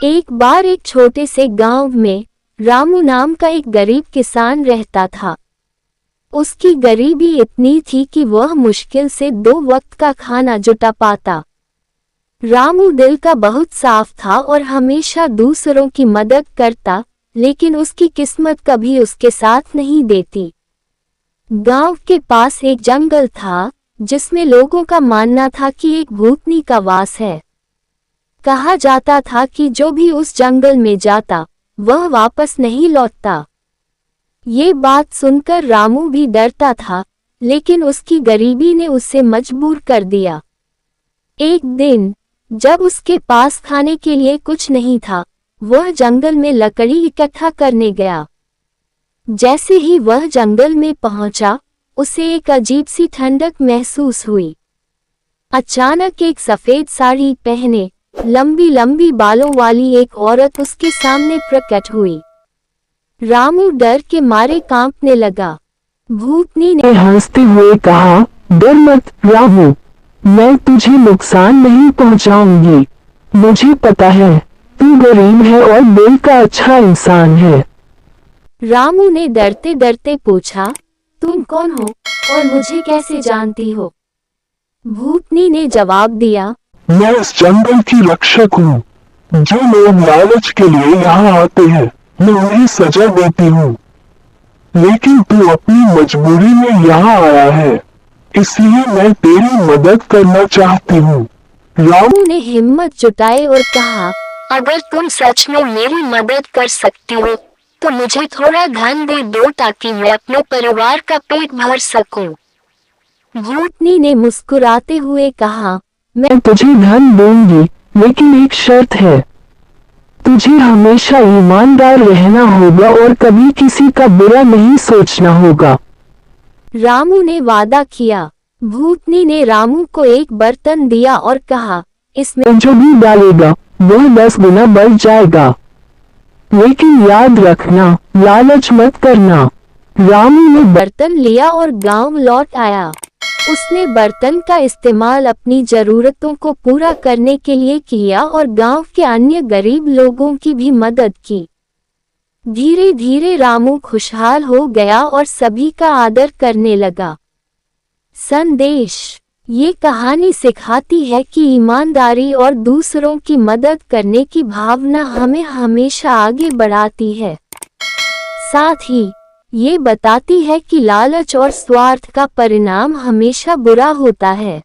एक बार एक छोटे से गांव में रामू नाम का एक गरीब किसान रहता था। उसकी गरीबी इतनी थी कि वह मुश्किल से 2 वक्त का खाना जुटा पाता। रामू दिल का बहुत साफ था और हमेशा दूसरों की मदद करता, लेकिन उसकी किस्मत कभी उसके साथ नहीं देती। गांव के पास एक जंगल था जिसमें लोगों का मानना था कि एक भूतनी का वास है। कहा जाता था कि जो भी उस जंगल में जाता वह वापस नहीं लौटता। ये बात सुनकर रामू भी डरता था, लेकिन उसकी गरीबी ने उसे मजबूर कर दिया। एक दिन जब उसके पास खाने के लिए कुछ नहीं था, वह जंगल में लकड़ी इकट्ठा करने गया। जैसे ही वह जंगल में पहुंचा, उसे एक अजीब सी ठंडक महसूस हुई। अचानक एक सफेद साड़ी पहने लंबी लंबी बालों वाली एक औरत उसके सामने प्रकट हुई। रामू डर के मारे कांपने लगा। भूतनी ने हंसते हुए कहा, डर मत रामू, मैं तुझे नुकसान नहीं पहुंचाऊंगी। मुझे पता है तू गरीब है और दिल का अच्छा इंसान है। रामू ने डरते डरते पूछा, तुम कौन हो और मुझे कैसे जानती हो? भूतनी ने जवाब दिया, मैं इस जंगल की रक्षक हूँ। जो लोग लालच के लिए यहाँ आते हैं, मैं उन्हें सजा देती हूँ। लेकिन तू अपनी मजबूरी में यहाँ आया है, इसलिए मैं तेरी मदद करना चाहती हूँ। रामू ने हिम्मत जुटाई और कहा, अगर तुम सच में मेरी मदद कर सकती हो तो मुझे थोड़ा धन दे दो ताकि मैं अपने परिवार का पेट भर सकूं। भूतनी ने मुस्कुराते हुए कहा, मैं तुझे धन दूंगी, लेकिन एक शर्त है। तुझे हमेशा ईमानदार रहना होगा और कभी किसी का बुरा नहीं सोचना होगा। रामू ने वादा किया। भूतनी ने रामू को एक बर्तन दिया और कहा, इसमें जो भी डालेगा वह 10 गुना बढ़ जाएगा, लेकिन याद रखना लालच मत करना। रामू ने बर्तन लिया और गांव लौट आया। उसने बर्तन का इस्तेमाल अपनी जरूरतों को पूरा करने के लिए किया और गांव के अन्य गरीब लोगों की भी मदद की। धीरे धीरे रामू खुशहाल हो गया और सभी का आदर करने लगा। संदेश: ये कहानी सिखाती है कि ईमानदारी और दूसरों की मदद करने की भावना हमें हमेशा आगे बढ़ाती है। साथ ही ये बताती है कि लालच और स्वार्थ का परिणाम हमेशा बुरा होता है।